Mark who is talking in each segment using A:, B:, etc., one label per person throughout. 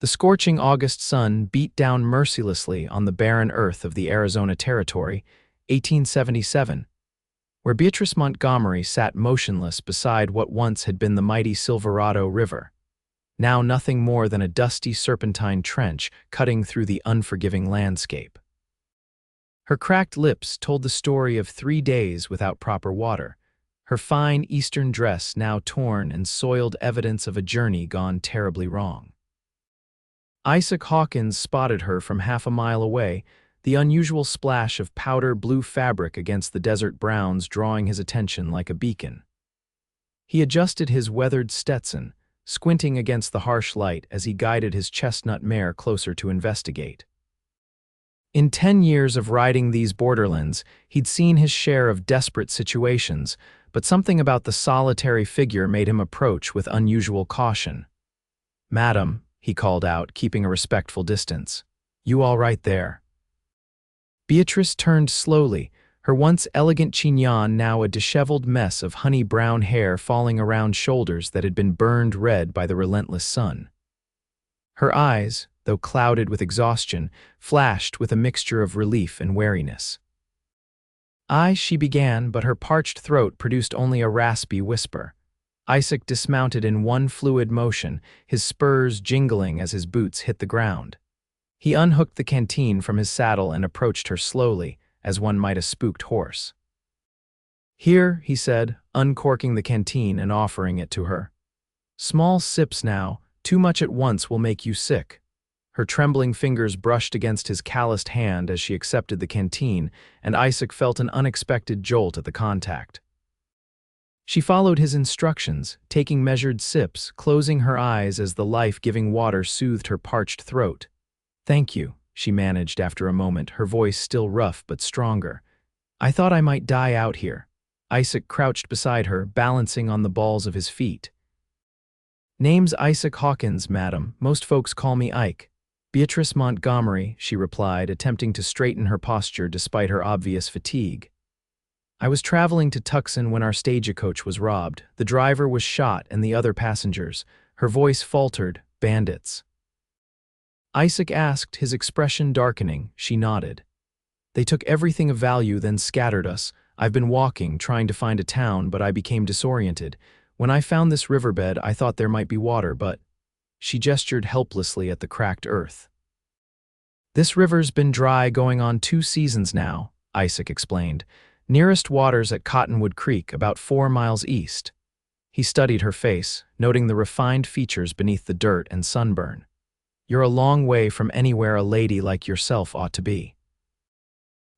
A: The scorching August sun beat down mercilessly on the barren earth of the Arizona Territory, 1877, where Beatrice Montgomery sat motionless beside what once had been the mighty Silverado River, now nothing more than a dusty serpentine trench cutting through the unforgiving landscape. Her cracked lips told the story of 3 days without proper water, her fine Eastern dress now torn and soiled, evidence of a journey gone terribly wrong. Isaac Hawkins spotted her from half a mile away, the unusual splash of powder blue fabric against the desert browns drawing his attention like a beacon. He adjusted his weathered Stetson, squinting against the harsh light as he guided his chestnut mare closer to investigate. In 10 years of riding these borderlands, he'd seen his share of desperate situations, but something about the solitary figure made him approach with unusual caution. "Madam," he called out, keeping a respectful distance. "You all right there?" Beatrice turned slowly, her once elegant chignon now a disheveled mess of honey-brown hair falling around shoulders that had been burned red by the relentless sun. Her eyes, though clouded with exhaustion, flashed with a mixture of relief and wariness. She began, but her parched throat produced only a raspy whisper. Isaac dismounted in one fluid motion, his spurs jingling as his boots hit the ground. He unhooked the canteen from his saddle and approached her slowly, as one might a spooked horse. "Here," he said, uncorking the canteen and offering it to her. "Small sips now, too much at once will make you sick." Her trembling fingers brushed against his calloused hand as she accepted the canteen, and Isaac felt an unexpected jolt at the contact. She followed his instructions, taking measured sips, closing her eyes as the life-giving water soothed her parched throat. "Thank you," she managed after a moment, her voice still rough but stronger. "I thought I might die out here." Isaac crouched beside her, balancing on the balls of his feet. "Name's Isaac Hawkins, madam. Most folks call me Ike." "Beatrice Montgomery," she replied, attempting to straighten her posture despite her obvious fatigue. "I was traveling to Tucson when our stagecoach was robbed. The driver was shot and the other passengers." Her voice faltered. "Bandits?" Isaac asked, his expression darkening. She nodded. "They took everything of value, then scattered us. I've been walking, trying to find a town, but I became disoriented. When I found this riverbed, I thought there might be water, but—" She gestured helplessly at the cracked earth. "This river's been dry going on 2 seasons now," Isaac explained. "Nearest water's at Cottonwood Creek, about 4 miles east." He studied her face, noting the refined features beneath the dirt and sunburn. "You're a long way from anywhere a lady like yourself ought to be."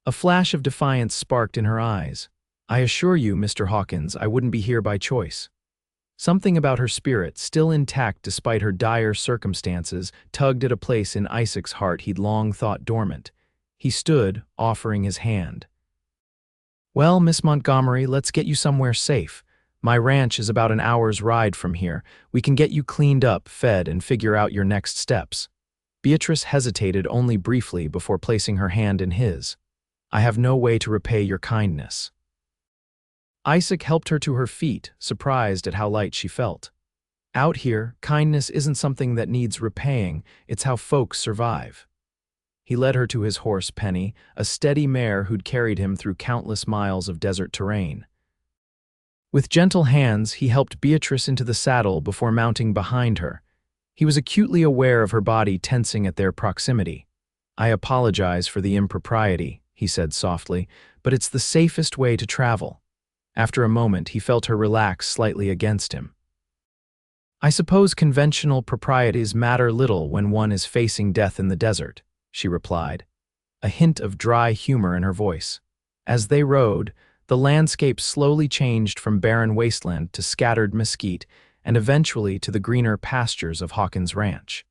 A: A flash of defiance sparked in her eyes. "I assure you, Mr. Hawkins, I wouldn't be here by choice." Something about her spirit, still intact despite her dire circumstances, tugged at a place in Isaac's heart he'd long thought dormant. He stood, offering his hand. "Well, Miss Montgomery, let's get you somewhere safe. My ranch is about an hour's ride from here. We can get you cleaned up, fed, and figure out your next steps." Beatrice hesitated only briefly before placing her hand in his. "I have no way to repay your kindness." Isaac helped her to her feet, surprised at how light she felt. "Out here, kindness isn't something that needs repaying, it's how folks survive." He led her to his horse, Penny, a steady mare who'd carried him through countless miles of desert terrain. With gentle hands, he helped Beatrice into the saddle before mounting behind her. He was acutely aware of her body tensing at their proximity. "I apologize for the impropriety," he said softly, "but it's the safest way to travel." After a moment, he felt her relax slightly against him. "I suppose conventional proprieties matter little when one is facing death in the desert," she replied, a hint of dry humor in her voice. As they rode, the landscape slowly changed from barren wasteland to scattered mesquite and eventually to the greener pastures of Hawkins Ranch.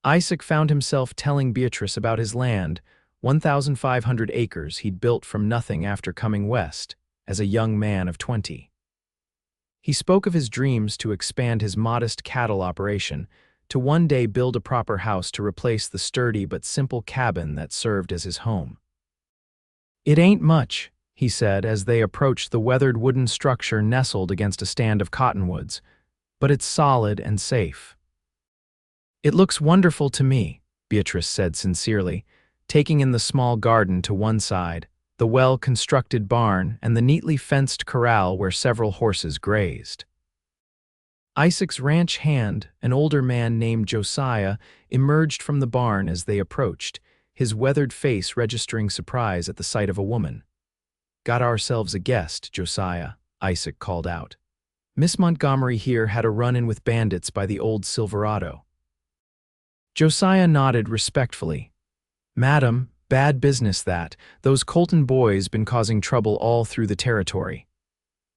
A: Isaac found himself telling Beatrice about his land, 1,500 acres he'd built from nothing after coming west, as a young man of 20. He spoke of his dreams to expand his modest cattle operation, to one day build a proper house to replace the sturdy but simple cabin that served as his home. "It ain't much," he said as they approached the weathered wooden structure nestled against a stand of cottonwoods, "but it's solid and safe." "It looks wonderful to me," Beatrice said sincerely, taking in the small garden to one side, the well-constructed barn, and the neatly fenced corral where several horses grazed. Isaac's ranch hand, an older man named Josiah, emerged from the barn as they approached, his weathered face registering surprise at the sight of a woman. "Got ourselves a guest, Josiah," Isaac called out. "Miss Montgomery here had a run-in with bandits by the old Silverado." Josiah nodded respectfully. "Madam, bad business that. Those Colton boys been causing trouble all through the territory."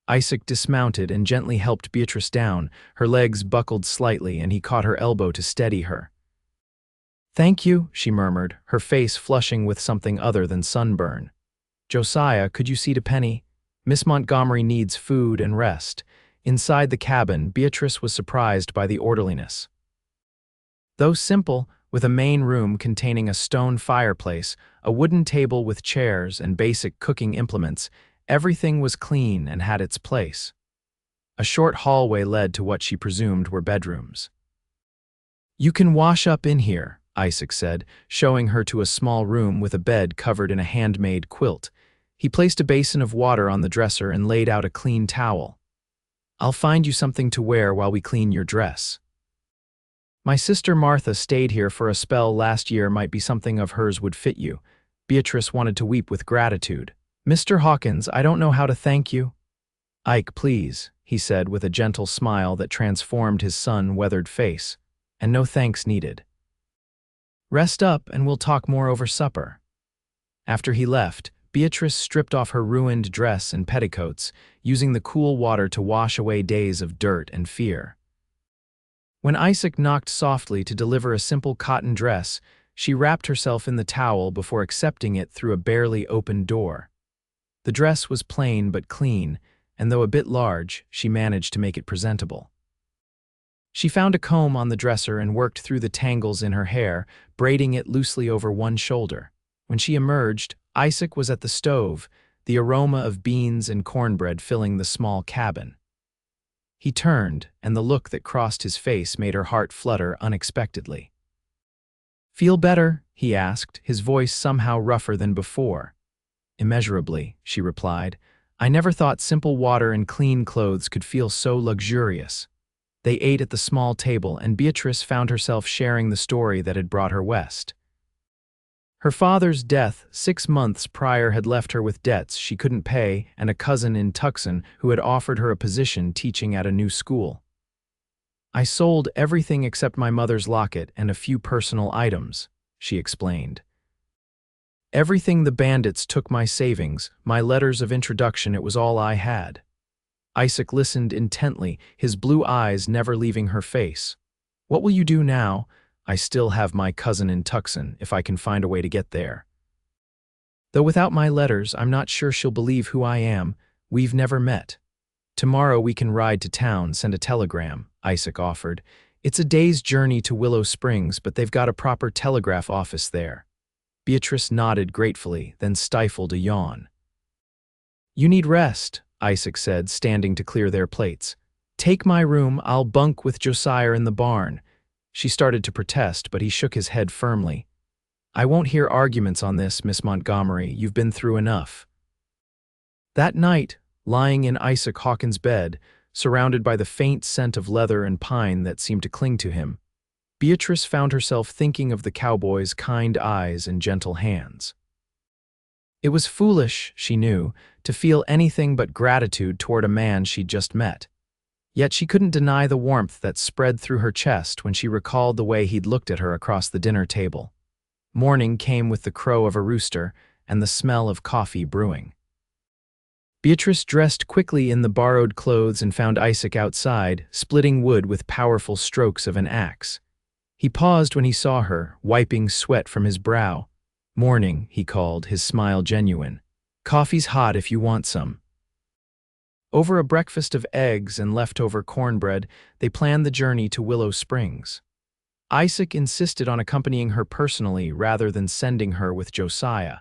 A: Isaac dismounted and gently helped Beatrice down, her legs buckled slightly, and he caught her elbow to steady her. "Thank you," she murmured, her face flushing with something other than sunburn. "Josiah, could you see to Penny? Miss Montgomery needs food and rest." Inside the cabin, Beatrice was surprised by the orderliness. Though simple, with a main room containing a stone fireplace, a wooden table with chairs, and basic cooking implements, everything was clean and had its place. A short hallway led to what she presumed were bedrooms. "You can wash up in here," Isaac said, showing her to a small room with a bed covered in a handmade quilt. He placed a basin of water on the dresser and laid out a clean towel. "I'll find you something to wear while we clean your dress. My sister Martha stayed here for a spell last year, might be something of hers would fit you." Beatrice wanted to weep with gratitude. "Mr. Hawkins, I don't know how to thank you." "Ike, please," he said with a gentle smile that transformed his sun-weathered face. "And no thanks needed. Rest up and we'll talk more over supper." After he left, Beatrice stripped off her ruined dress and petticoats, using the cool water to wash away days of dirt and fear. When Isaac knocked softly to deliver a simple cotton dress, she wrapped herself in the towel before accepting it through a barely opened door. The dress was plain but clean, and though a bit large, she managed to make it presentable. She found a comb on the dresser and worked through the tangles in her hair, braiding it loosely over one shoulder. When she emerged, Isaac was at the stove, the aroma of beans and cornbread filling the small cabin. He turned, and the look that crossed his face made her heart flutter unexpectedly. "Feel better?" he asked, his voice somehow rougher than before. "Immeasurably," she replied. "I never thought simple water and clean clothes could feel so luxurious." They ate at the small table, and Beatrice found herself sharing the story that had brought her west. Her father's death 6 months prior had left her with debts she couldn't pay and a cousin in Tucson who had offered her a position teaching at a new school. "I sold everything except my mother's locket and a few personal items," she explained. "Everything the bandits took, my savings, my letters of introduction, it was all I had." Isaac listened intently, his blue eyes never leaving her face. "What will you do now?" "I still have my cousin in Tucson, if I can find a way to get there. Though without my letters, I'm not sure she'll believe who I am. We've never met. Tomorrow we can ride to town, send a telegram," Isaac offered. "It's a day's journey to Willow Springs, but they've got a proper telegraph office there." Beatrice nodded gratefully, then stifled a yawn. "You need rest," Isaac said, standing to clear their plates. "Take my room, I'll bunk with Josiah in the barn." She started to protest, but he shook his head firmly. "I won't hear arguments on this, Miss Montgomery. You've been through enough." That night, lying in Isaac Hawkins' bed, surrounded by the faint scent of leather and pine that seemed to cling to him, Beatrice found herself thinking of the cowboy's kind eyes and gentle hands. It was foolish, she knew, to feel anything but gratitude toward a man she'd just met. Yet she couldn't deny the warmth that spread through her chest when she recalled the way he'd looked at her across the dinner table. Morning came with the crow of a rooster and the smell of coffee brewing. Beatrice dressed quickly in the borrowed clothes and found Isaac outside, splitting wood with powerful strokes of an axe. He paused when he saw her, wiping sweat from his brow. "Morning," he called, his smile genuine. "Coffee's hot if you want some." Over a breakfast of eggs and leftover cornbread, they planned the journey to Willow Springs. Isaac insisted on accompanying her personally rather than sending her with Josiah.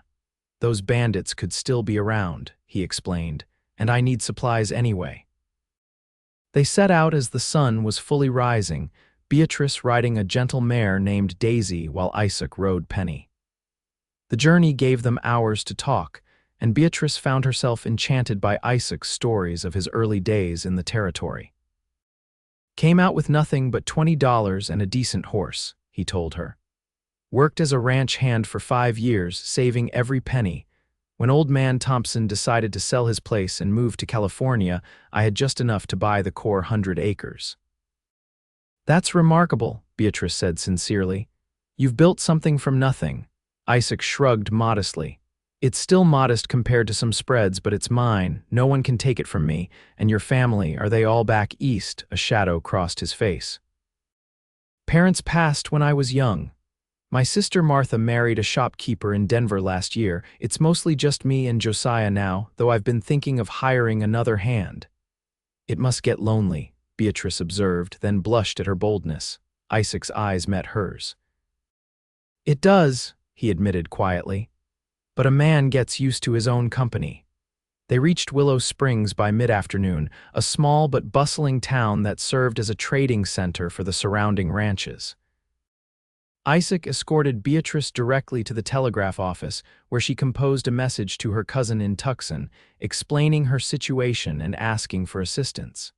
A: "Those bandits could still be around," he explained, "and I need supplies anyway." They set out as the sun was fully rising, Beatrice riding a gentle mare named Daisy while Isaac rode Penny. The journey gave them hours to talk, and Beatrice found herself enchanted by Isaac's stories of his early days in the territory. "Came out with nothing but $20 and a decent horse," he told her. "Worked as a ranch hand for 5 years, saving every penny. When old man Thompson decided to sell his place and move to California, I had just enough to buy the core 100 acres. "That's remarkable," Beatrice said sincerely. "You've built something from nothing." Isaac shrugged modestly. "It's still modest compared to some spreads, but it's mine. No one can take it from me. And your family, are they all back east?" A shadow crossed his face. "Parents passed when I was young. My sister Martha married a shopkeeper in Denver last year. It's mostly just me and Josiah now, though I've been thinking of hiring another hand." "It must get lonely," Beatrice observed, then blushed at her boldness. Isaac's eyes met hers. "It does," he admitted quietly. "But a man gets used to his own company." They reached Willow Springs by mid-afternoon, a small but bustling town that served as a trading center for the surrounding ranches. Isaac escorted Beatrice directly to the telegraph office, where she composed a message to her cousin in Tucson, explaining her situation and asking for assistance.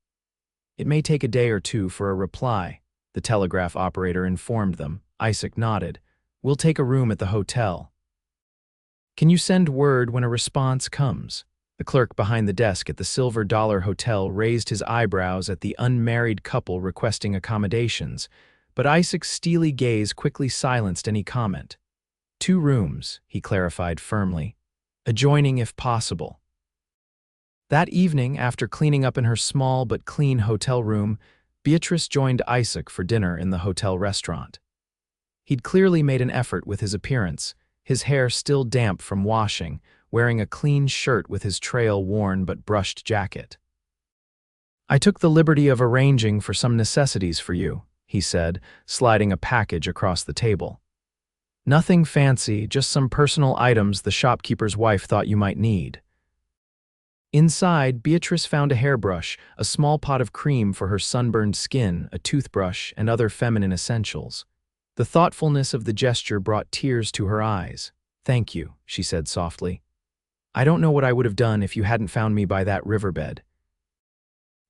A: "It may take a day or two for a reply," the telegraph operator informed them. Isaac nodded. "We'll take a room at the hotel." "Can you send word when a response comes?" The clerk behind the desk at the Silver Dollar Hotel raised his eyebrows at the unmarried couple requesting accommodations, but Isaac's steely gaze quickly silenced any comment. "2 rooms," he clarified firmly. "Adjoining if possible." That evening, after cleaning up in her small but clean hotel room, Beatrice joined Isaac for dinner in the hotel restaurant. He'd clearly made an effort with his appearance, his hair still damp from washing, wearing a clean shirt with his trail-worn but brushed jacket. "I took the liberty of arranging for some necessities for you," he said, sliding a package across the table. "Nothing fancy, just some personal items the shopkeeper's wife thought you might need." Inside, Beatrice found a hairbrush, a small pot of cream for her sunburned skin, a toothbrush, and other feminine essentials. The thoughtfulness of the gesture brought tears to her eyes. "Thank you," she said softly. "I don't know what I would have done if you hadn't found me by that riverbed."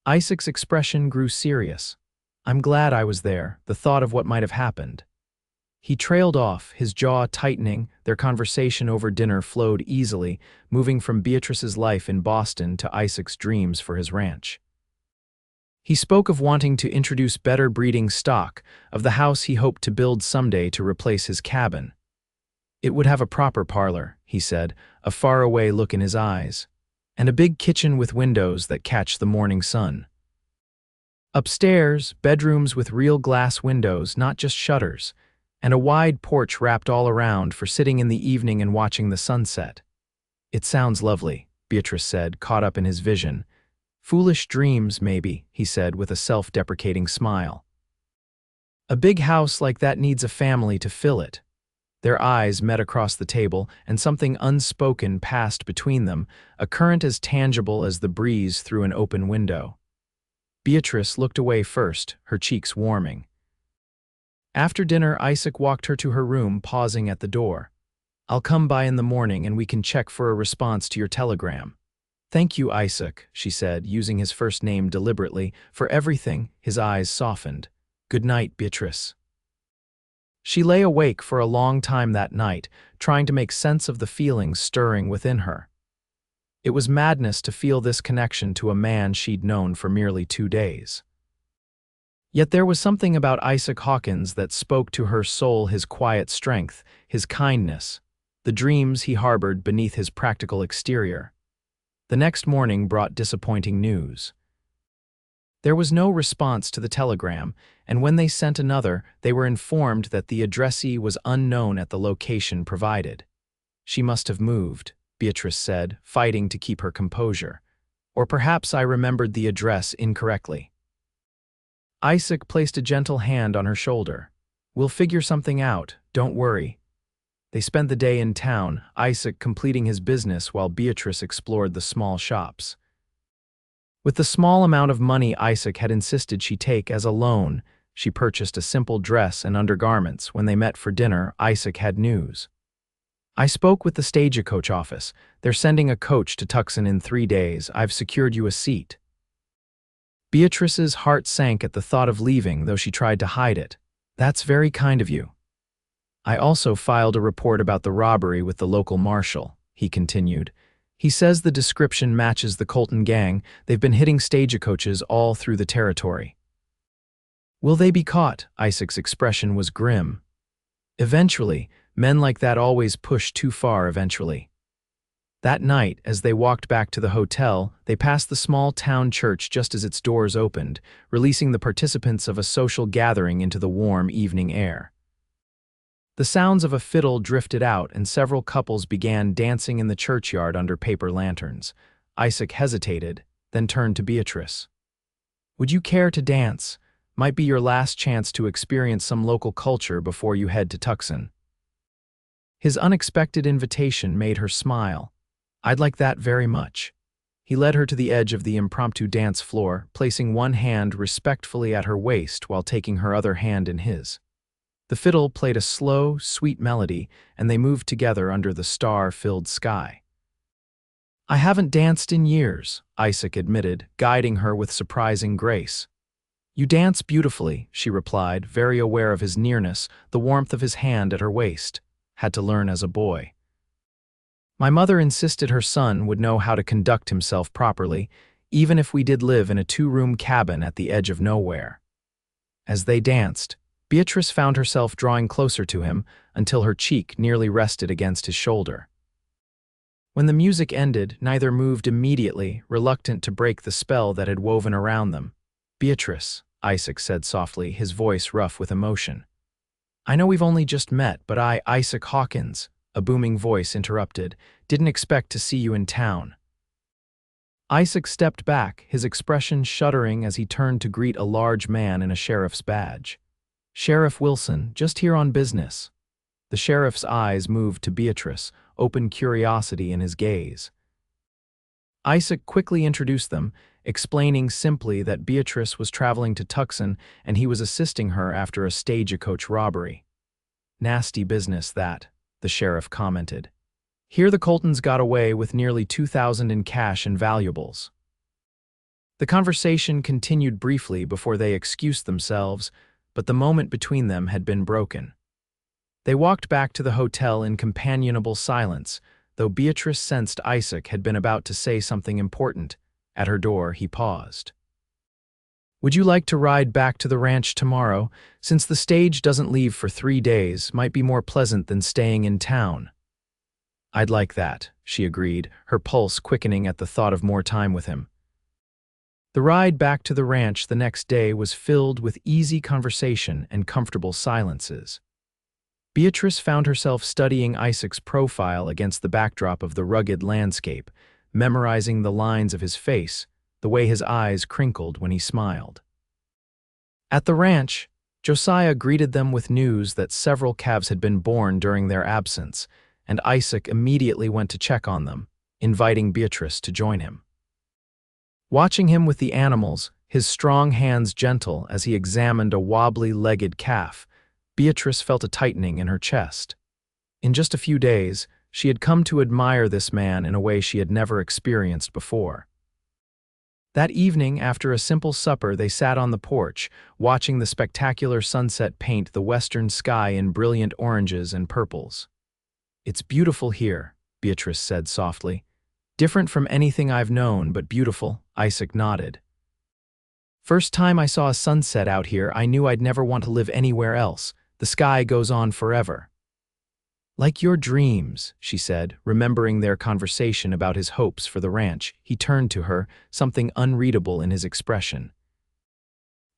A: Isaac's expression grew serious. "I'm glad I was there, the thought of what might have happened." He trailed off, his jaw tightening. Their conversation over dinner flowed easily, moving from Beatrice's life in Boston to Isaac's dreams for his ranch. He spoke of wanting to introduce better breeding stock, of the house he hoped to build someday to replace his cabin. "It would have a proper parlor," he said, a faraway look in his eyes, "and a big kitchen with windows that catch the morning sun. Upstairs, bedrooms with real glass windows, not just shutters, and a wide porch wrapped all around for sitting in the evening and watching the sunset." "It sounds lovely," Beatrice said, caught up in his vision. "Foolish dreams, maybe," he said with a self-deprecating smile. "A big house like that needs a family to fill it." Their eyes met across the table, and something unspoken passed between them, a current as tangible as the breeze through an open window. Beatrice looked away first, her cheeks warming. After dinner, Isaac walked her to her room, pausing at the door. "I'll come by in the morning and we can check for a response to your telegram." "Thank you, Isaac," she said, using his first name deliberately. "For everything." His eyes softened. "Good night, Beatrice." She lay awake for a long time that night, trying to make sense of the feelings stirring within her. It was madness to feel this connection to a man she'd known for merely 2 days. Yet there was something about Isaac Hawkins that spoke to her soul, his quiet strength, his kindness, the dreams he harbored beneath his practical exterior. The next morning brought disappointing news. There was no response to the telegram, and when they sent another, they were informed that the addressee was unknown at the location provided. "She must have moved," Beatrice said, fighting to keep her composure. "Or perhaps I remembered the address incorrectly." Isaac placed a gentle hand on her shoulder. "We'll figure something out, don't worry." They spent the day in town, Isaac completing his business while Beatrice explored the small shops. With the small amount of money Isaac had insisted she take as a loan, She purchased a simple dress and undergarments. When they met for dinner, Isaac had news. I spoke with the stagecoach office. They're sending a coach to Tucson in 3 days. I've secured you a seat. Beatrice's heart sank at the thought of leaving, though she tried to hide it. That's very kind of you. I also filed a report about the robbery with the local marshal, he continued. He says the description matches the Colton gang. They've been hitting stagecoaches all through the territory. Will they be caught? Isaac's expression was grim. Eventually. Men like that always push too far eventually. That night, as they walked back to the hotel, they passed the small town church just as its doors opened, releasing the participants of a social gathering into the warm evening air. The sounds of a fiddle drifted out and several couples began dancing in the churchyard under paper lanterns. Isaac hesitated, then turned to Beatrice. Would you care to dance? Might be your last chance to experience some local culture before you head to Tucson. His unexpected invitation made her smile. I'd like that very much. He led her to the edge of the impromptu dance floor, placing one hand respectfully at her waist while taking her other hand in his. The fiddle played a slow, sweet melody, and they moved together under the star-filled sky. I haven't danced in years, Isaac admitted, guiding her with surprising grace. You dance beautifully, she replied, very aware of his nearness, the warmth of his hand at her waist. Had to learn as a boy. My mother insisted her son would know how to conduct himself properly, even if we did live in a 2-room cabin at the edge of nowhere. As they danced, Beatrice found herself drawing closer to him until her cheek nearly rested against his shoulder. When the music ended, neither moved immediately, reluctant to break the spell that had woven around them. Beatrice, Isaac said softly, his voice rough with emotion. I know we've only just met, but Isaac Hawkins, a booming voice interrupted, didn't expect to see you in town. Isaac stepped back, his expression shuddering as he turned to greet a large man in a sheriff's badge. Sheriff Wilson, just here on business. The sheriff's eyes moved to Beatrice, open curiosity in his gaze. Isaac quickly introduced them, explaining simply that Beatrice was traveling to Tucson and he was assisting her after a stagecoach robbery. Nasty business that, the sheriff commented. Here the Coltons got away with nearly $2,000 in cash and valuables. The conversation continued briefly before they excused themselves, but the moment between them had been broken. They walked back to the hotel in companionable silence, though Beatrice sensed Isaac had been about to say something important. At her door, he paused. Would you like to ride back to the ranch tomorrow? Since the stage doesn't leave for 3 days, might be more pleasant than staying in town. I'd like that, she agreed, her pulse quickening at the thought of more time with him. The ride back to the ranch the next day was filled with easy conversation and comfortable silences. Beatrice found herself studying Isaac's profile against the backdrop of the rugged landscape, memorizing the lines of his face, the way his eyes crinkled when he smiled. At the ranch, Josiah greeted them with news that several calves had been born during their absence, and Isaac immediately went to check on them, inviting Beatrice to join him. Watching him with the animals, his strong hands gentle as he examined a wobbly-legged calf, Beatrice felt a tightening in her chest. In just a few days, she had come to admire this man in a way she had never experienced before. That evening, after a simple supper, they sat on the porch, watching the spectacular sunset paint the western sky in brilliant oranges and purples. It's beautiful here, Beatrice said softly. Different from anything I've known, but beautiful, Isaac nodded. First time I saw a sunset out here, I knew I'd never want to live anywhere else. The sky goes on forever. Like your dreams, she said, remembering their conversation about his hopes for the ranch. He turned to her, something unreadable in his expression.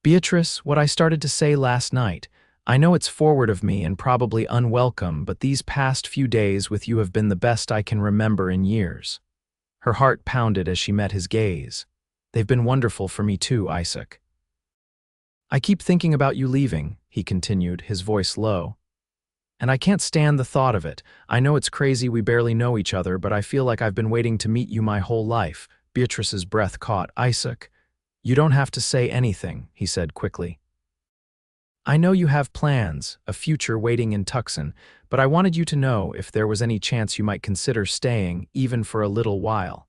A: Beatrice, what I started to say last night, I know it's forward of me and probably unwelcome, but these past few days with you have been the best I can remember in years. Her heart pounded as she met his gaze. They've been wonderful for me too, Isaac. I keep thinking about you leaving, he continued, his voice low. And I can't stand the thought of it. I know it's crazy we barely know each other, but I feel like I've been waiting to meet you my whole life. Beatrice's breath caught. Isaac, you don't have to say anything, he said quickly. I know you have plans, a future waiting in Tucson, but I wanted you to know if there was any chance you might consider staying, even for a little while."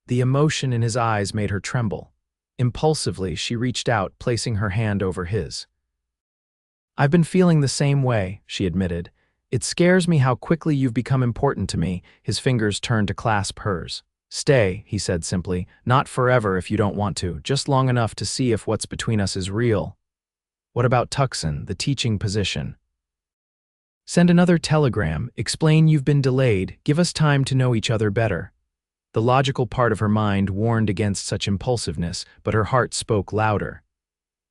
A: The emotion in his eyes made her tremble. Impulsively, she reached out, placing her hand over his. "I've been feeling the same way," she admitted. "It scares me how quickly you've become important to me." His fingers turned to clasp hers. "Stay," he said simply. "Not forever if you don't want to, just long enough to see if what's between us is real." "What about Tucson, the teaching position?" "Send another telegram, explain you've been delayed, give us time to know each other better." The logical part of her mind warned against such impulsiveness, but her heart spoke louder.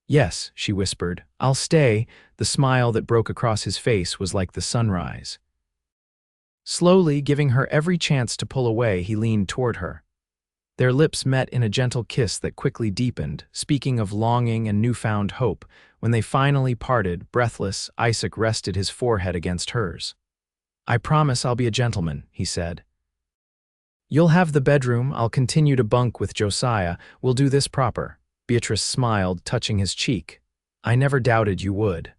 A: "Yes," she whispered, "I'll stay." The smile that broke across his face was like the sunrise. Slowly, giving her every chance to pull away, he leaned toward her. Their lips met in a gentle kiss that quickly deepened, speaking of longing and newfound hope. When they finally parted, breathless, Isaac rested his forehead against hers. "I promise I'll be a gentleman," he said. "You'll have the bedroom, I'll continue to bunk with Josiah, we'll do this proper." Beatrice smiled, touching his cheek. "I never doubted you would."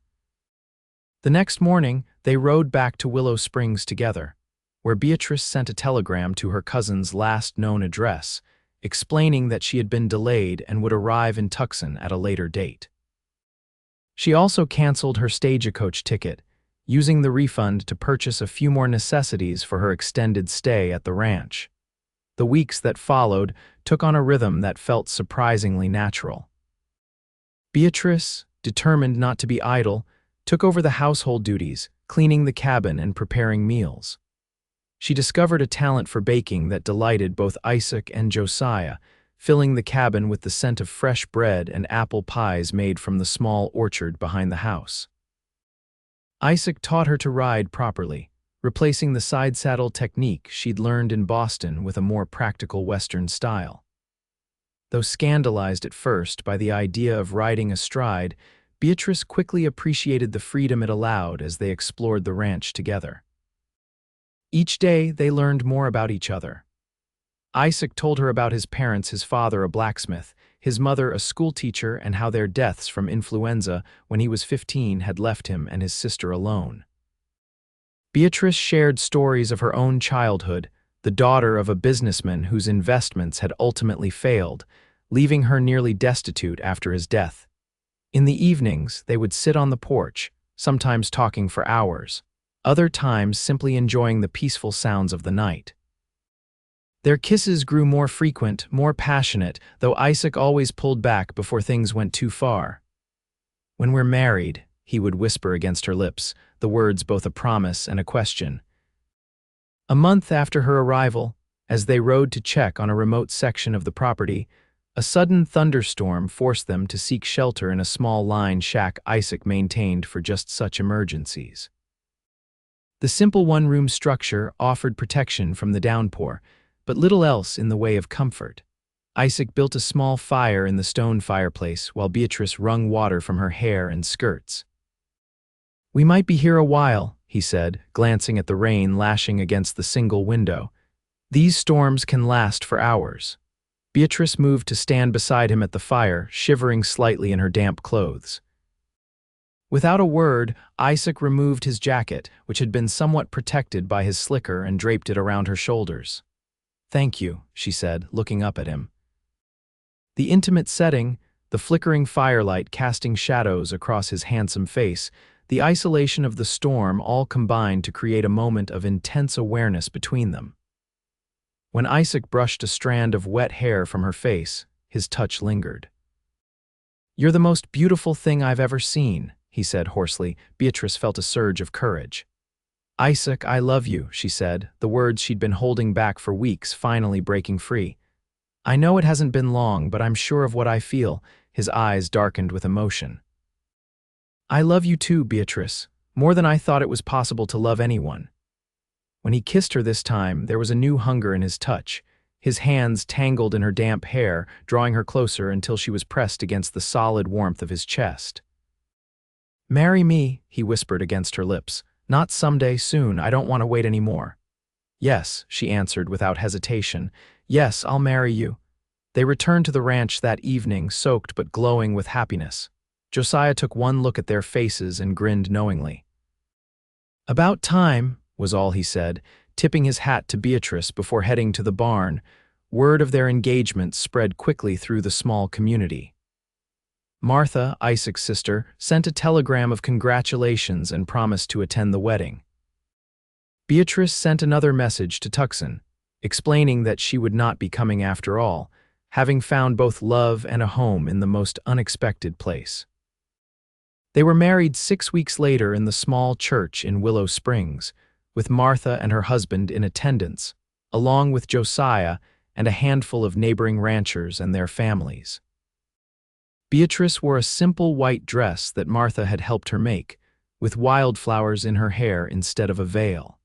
A: The next morning, they rode back to Willow Springs together, where Beatrice sent a telegram to her cousin's last known address, explaining that she had been delayed and would arrive in Tucson at a later date. She also canceled her stagecoach ticket, using the refund to purchase a few more necessities for her extended stay at the ranch. The weeks that followed took on a rhythm that felt surprisingly natural. Beatrice, determined not to be idle, took over the household duties, cleaning the cabin and preparing meals. She discovered a talent for baking that delighted both Isaac and Josiah, filling the cabin with the scent of fresh bread and apple pies made from the small orchard behind the house. Isaac taught her to ride properly, replacing the side saddle technique she'd learned in Boston with a more practical Western style. Though scandalized at first by the idea of riding astride, Beatrice quickly appreciated the freedom it allowed as they explored the ranch together. Each day, they learned more about each other. Isaac told her about his parents, his father a blacksmith, his mother a schoolteacher, and how their deaths from influenza when he was 15 had left him and his sister alone. Beatrice shared stories of her own childhood, the daughter of a businessman whose investments had ultimately failed, leaving her nearly destitute after his death. In the evenings, they would sit on the porch, sometimes talking for hours, other times simply enjoying the peaceful sounds of the night. Their kisses grew more frequent, more passionate, though Isaac always pulled back before things went too far. "When we're married," he would whisper against her lips, the words both a promise and a question. A month after her arrival, as they rode to check on a remote section of the property, a sudden thunderstorm forced them to seek shelter in a small line shack Isaac maintained for just such emergencies. The simple one-room structure offered protection from the downpour, but little else in the way of comfort. Isaac built a small fire in the stone fireplace while Beatrice wrung water from her hair and skirts. "We might be here a while," he said, glancing at the rain lashing against the single window. "These storms can last for hours." Beatrice moved to stand beside him at the fire, shivering slightly in her damp clothes. Without a word, Isaac removed his jacket, which had been somewhat protected by his slicker, and draped it around her shoulders. "Thank you," she said, looking up at him. The intimate setting, the flickering firelight casting shadows across his handsome face, the isolation of the storm all combined to create a moment of intense awareness between them. When Isaac brushed a strand of wet hair from her face, his touch lingered. "You're the most beautiful thing I've ever seen," he said hoarsely. Beatrice felt a surge of courage. "Isaac, I love you," she said, the words she'd been holding back for weeks finally breaking free. "I know it hasn't been long, but I'm sure of what I feel." His eyes darkened with emotion. "I love you too, Beatrice, more than I thought it was possible to love anyone." When he kissed her this time, there was a new hunger in his touch. His hands tangled in her damp hair, drawing her closer until she was pressed against the solid warmth of his chest. "Marry me," he whispered against her lips. "Not someday, soon. I don't want to wait any more." "Yes," she answered without hesitation. "Yes, I'll marry you." They returned to the ranch that evening, soaked but glowing with happiness. Josiah took one look at their faces and grinned knowingly. "About time," was all he said, tipping his hat to Beatrice before heading to the barn. Word of their engagement spread quickly through the small community. Martha, Isaac's sister, sent a telegram of congratulations and promised to attend the wedding. Beatrice sent another message to Tucson, explaining that she would not be coming after all, having found both love and a home in the most unexpected place. They were married 6 weeks later in the small church in Willow Springs, with Martha and her husband in attendance, along with Josiah and a handful of neighboring ranchers and their families. Beatrice wore a simple white dress that Martha had helped her make, with wildflowers in her hair instead of a veil.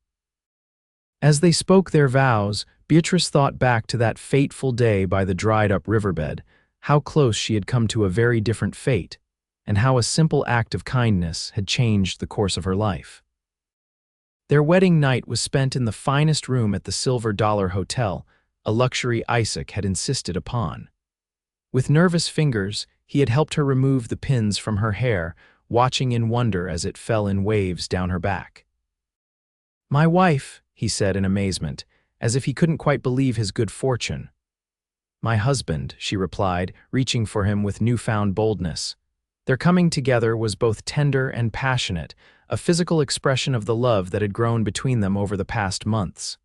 A: As they spoke their vows, Beatrice thought back to that fateful day by the dried-up riverbed, how close she had come to a very different fate, and how a simple act of kindness had changed the course of her life. Their wedding night was spent in the finest room at the Silver Dollar Hotel, a luxury Isaac had insisted upon. With nervous fingers, he had helped her remove the pins from her hair, watching in wonder as it fell in waves down her back. "My wife," he said in amazement, as if he couldn't quite believe his good fortune. "My husband," she replied, reaching for him with newfound boldness. Their coming together was both tender and passionate, a physical expression of the love that had grown between them over the past months.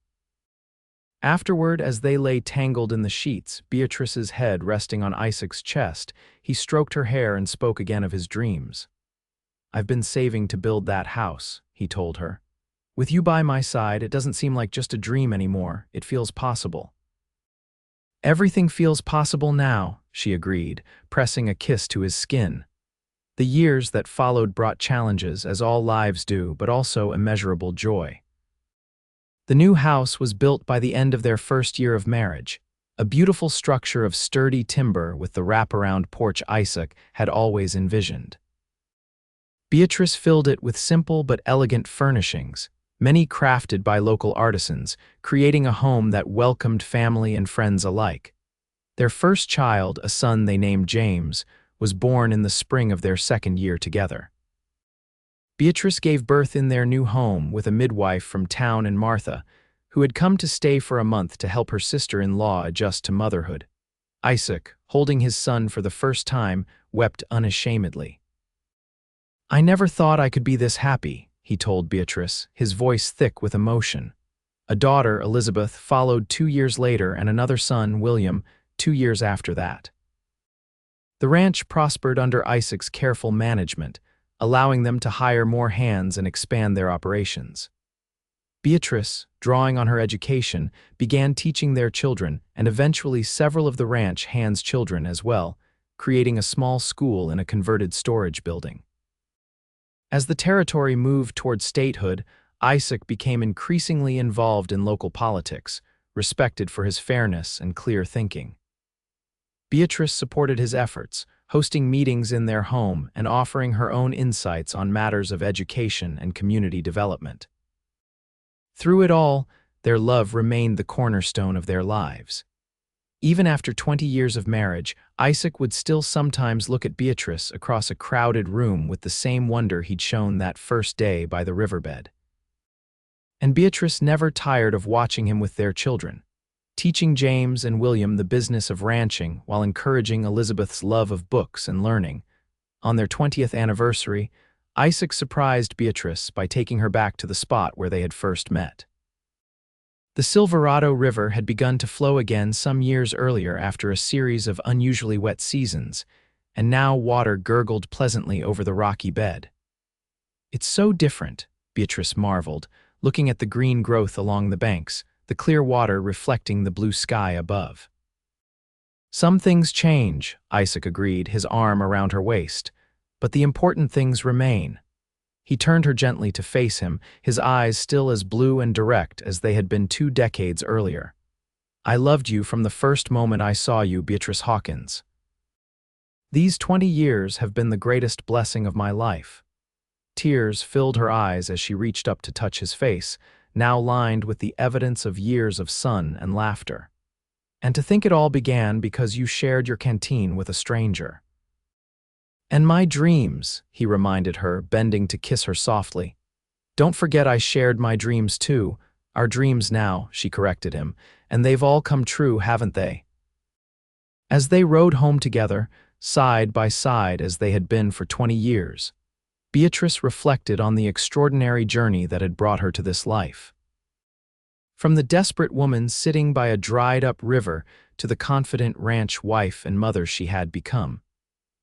A: Afterward, as they lay tangled in the sheets, Beatrice's head resting on Isaac's chest, he stroked her hair and spoke again of his dreams. "I've been saving to build that house," he told her. "With you by my side, it doesn't seem like just a dream anymore. It feels possible." "Everything feels possible now," she agreed, pressing a kiss to his skin. The years that followed brought challenges, as all lives do, but also immeasurable joy. The new house was built by the end of their first year of marriage, a beautiful structure of sturdy timber with the wraparound porch Isaac had always envisioned. Beatrice filled it with simple but elegant furnishings, many crafted by local artisans, creating a home that welcomed family and friends alike. Their first child, a son they named James, was born in the spring of their second year together. Beatrice gave birth in their new home with a midwife from town and Martha, who had come to stay for a month to help her sister-in-law adjust to motherhood. Isaac, holding his son for the first time, wept unashamedly. "I never thought I could be this happy," he told Beatrice, his voice thick with emotion. A daughter, Elizabeth, followed 2 years later, and another son, William, 2 years after that. The ranch prospered under Isaac's careful management, allowing them to hire more hands and expand their operations. Beatrice, drawing on her education, began teaching their children and eventually several of the ranch hands' children as well, creating a small school in a converted storage building. As the territory moved toward statehood, Isaac became increasingly involved in local politics, respected for his fairness and clear thinking. Beatrice supported his efforts, hosting meetings in their home and offering her own insights on matters of education and community development. Through it all, their love remained the cornerstone of their lives. Even after 20 years of marriage, Isaac would still sometimes look at Beatrice across a crowded room with the same wonder he'd shown that first day by the riverbed. And Beatrice never tired of watching him with their children, teaching James and William the business of ranching while encouraging Elizabeth's love of books and learning. On their 20th anniversary, Isaac surprised Beatrice by taking her back to the spot where they had first met. The Silverado River had begun to flow again some years earlier after a series of unusually wet seasons, and now water gurgled pleasantly over the rocky bed. "It's so different," Beatrice marveled, looking at the green growth along the banks, the clear water reflecting the blue sky above. "Some things change," Isaac agreed, his arm around her waist, "but the important things remain." He turned her gently to face him, his eyes still as blue and direct as they had been 2 decades earlier. "I loved you from the first moment I saw you, Beatrice Hawkins. These 20 years have been the greatest blessing of my life." Tears filled her eyes as she reached up to touch his face, now lined with the evidence of years of sun and laughter. "And to think it all began because you shared your canteen with a stranger." "And my dreams," he reminded her, bending to kiss her softly. "Don't forget I shared my dreams too. Our dreams now," she corrected him, "and they've all come true, haven't they?" As they rode home together, side by side as they had been for 20 years, Beatrice reflected on the extraordinary journey that had brought her to this life. From the desperate woman sitting by a dried-up river to the confident ranch wife and mother she had become,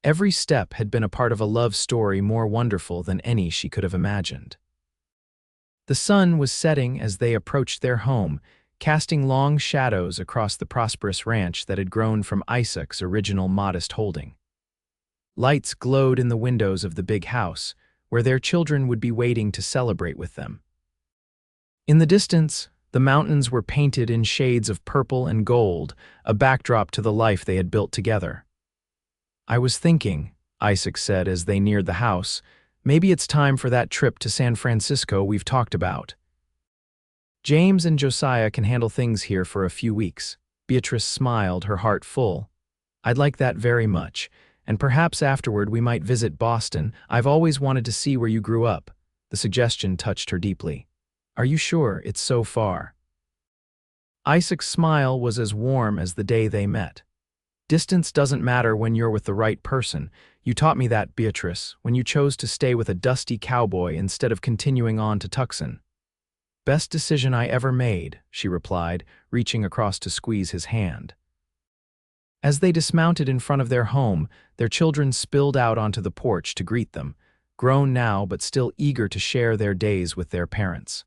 A: every step had been a part of a love story more wonderful than any she could have imagined. The sun was setting as they approached their home, casting long shadows across the prosperous ranch that had grown from Isaac's original modest holding. Lights glowed in the windows of the big house, where their children would be waiting to celebrate with them. In the distance, the mountains were painted in shades of purple and gold, a backdrop to the life they had built together. "I was thinking," Isaac said as they neared the house, "maybe it's time for that trip to San Francisco we've talked about. James and Josiah can handle things here for a few weeks." Beatrice smiled, her heart full. "I'd like that very much, and perhaps afterward we might visit Boston. I've always wanted to see where you grew up." The suggestion touched her deeply. "Are you sure it's so far?" Isaac's smile was as warm as the day they met. "Distance doesn't matter when you're with the right person. You taught me that, Beatrice, when you chose to stay with a dusty cowboy instead of continuing on to Tucson." "Best decision I ever made," she replied, reaching across to squeeze his hand. As they dismounted in front of their home, their children spilled out onto the porch to greet them, grown now but still eager to share their days with their parents.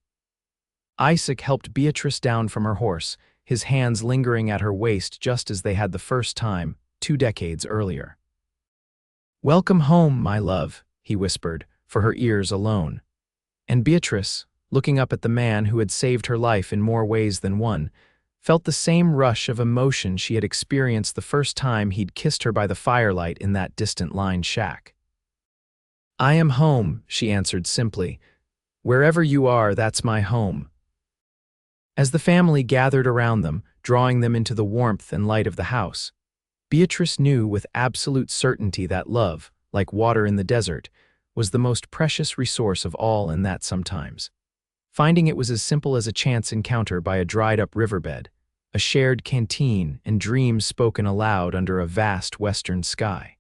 A: Isaac helped Beatrice down from her horse, his hands lingering at her waist just as they had the first time, 2 decades earlier. "Welcome home, my love," he whispered, for her ears alone. And Beatrice, looking up at the man who had saved her life in more ways than one, felt the same rush of emotion she had experienced the first time he'd kissed her by the firelight in that distant lined shack. "I am home," she answered simply. "Wherever you are, that's my home." As the family gathered around them, drawing them into the warmth and light of the house, Beatrice knew with absolute certainty that love, like water in the desert, was the most precious resource of all, and that sometimes finding it was as simple as a chance encounter by a dried-up riverbed, a shared canteen, and dreams spoken aloud under a vast western sky.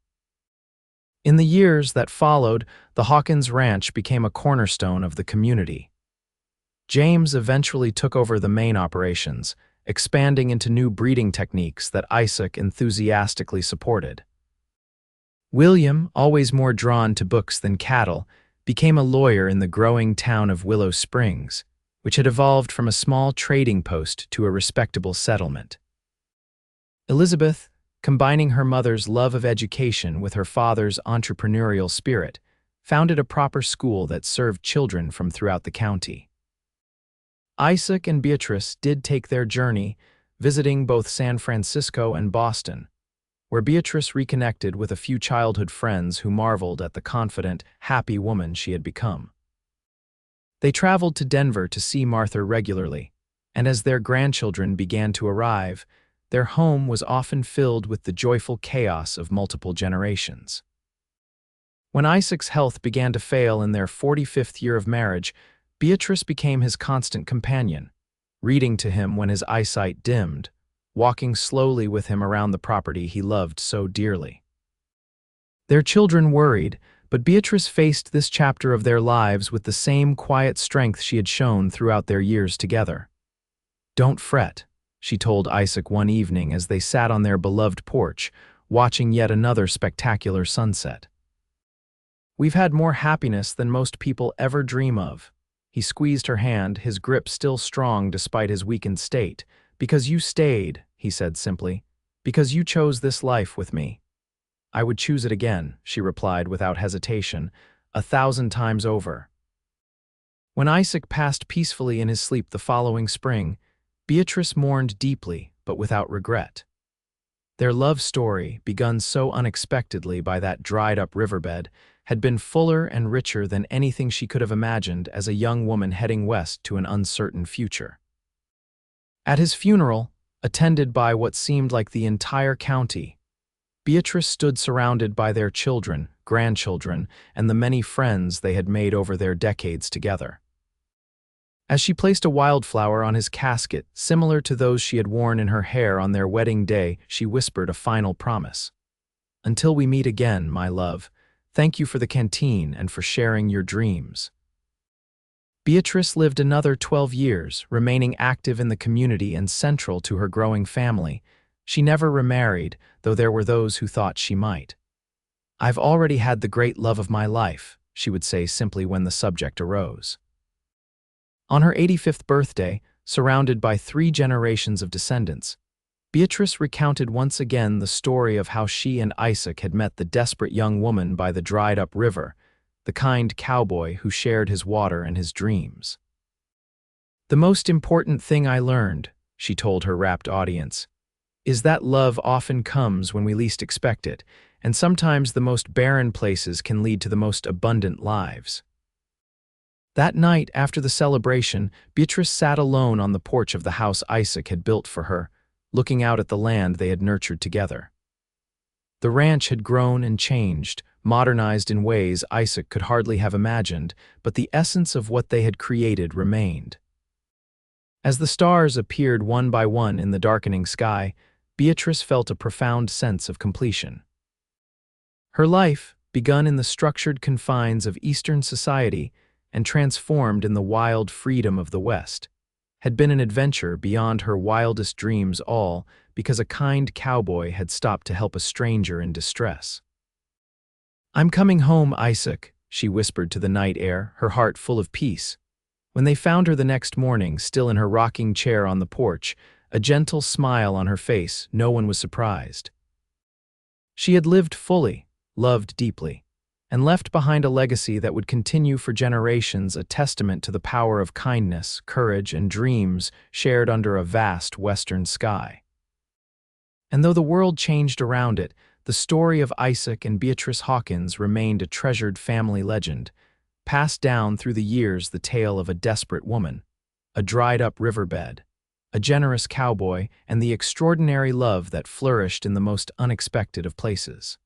A: In the years that followed, the Hawkins Ranch became a cornerstone of the community. James eventually took over the main operations, expanding into new breeding techniques that Isaac enthusiastically supported. William, always more drawn to books than cattle, became a lawyer in the growing town of Willow Springs, which had evolved from a small trading post to a respectable settlement. Elizabeth, combining her mother's love of education with her father's entrepreneurial spirit, founded a proper school that served children from throughout the county. Isaac and Beatrice did take their journey, visiting both San Francisco and Boston, where Beatrice reconnected with a few childhood friends who marveled at the confident, happy woman she had become. They traveled to Denver to see Martha regularly, and as their grandchildren began to arrive, their home was often filled with the joyful chaos of multiple generations. When Isaac's health began to fail in their 45th year of marriage, Beatrice became his constant companion, reading to him when his eyesight dimmed, walking slowly with him around the property he loved so dearly. Their children worried, but Beatrice faced this chapter of their lives with the same quiet strength she had shown throughout their years together. "Don't fret," she told Isaac one evening as they sat on their beloved porch, watching yet another spectacular sunset. "We've had more happiness than most people ever dream of." He squeezed her hand, his grip still strong despite his weakened state. "Because you stayed," he said simply. "Because you chose this life with me." "I would choose it again," she replied without hesitation, 1,000 times over. When Isaac passed peacefully in his sleep the following spring, Beatrice mourned deeply, but without regret. Their love story, begun so unexpectedly by that dried-up riverbed, had been fuller and richer than anything she could have imagined as a young woman heading west to an uncertain future. At his funeral, attended by what seemed like the entire county, Beatrice stood surrounded by their children, grandchildren, and the many friends they had made over their decades together. As she placed a wildflower on his casket, similar to those she had worn in her hair on their wedding day, she whispered a final promise. "Until we meet again, my love, thank you for the canteen and for sharing your dreams." Beatrice lived another 12 years, remaining active in the community and central to her growing family. She never remarried, though there were those who thought she might. "I've already had the great love of my life," she would say simply when the subject arose. On her 85th birthday, surrounded by 3 generations of descendants, Beatrice recounted once again the story of how she and Isaac had met the desperate young woman by the dried-up river, the kind cowboy who shared his water and his dreams. "The most important thing I learned," she told her rapt audience, "is that love often comes when we least expect it, and sometimes the most barren places can lead to the most abundant lives." That night, after the celebration, Beatrice sat alone on the porch of the house Isaac had built for her, looking out at the land they had nurtured together. The ranch had grown and changed, modernized in ways Isaac could hardly have imagined, but the essence of what they had created remained. As the stars appeared one by one in the darkening sky, Beatrice felt a profound sense of completion. Her life, begun in the structured confines of Eastern society and transformed in the wild freedom of the West, had been an adventure beyond her wildest dreams, all because a kind cowboy had stopped to help a stranger in distress. "I'm coming home, Isaac," she whispered to the night air, her heart full of peace. When they found her the next morning, still in her rocking chair on the porch, a gentle smile on her face, no one was surprised. She had lived fully, loved deeply, and left behind a legacy that would continue for generations, a testament to the power of kindness, courage, and dreams shared under a vast western sky. And though the world changed around it, the story of Isaac and Beatrice Hawkins remained a treasured family legend, passed down through the years, the tale of a desperate woman, a dried-up riverbed, a generous cowboy, and the extraordinary love that flourished in the most unexpected of places.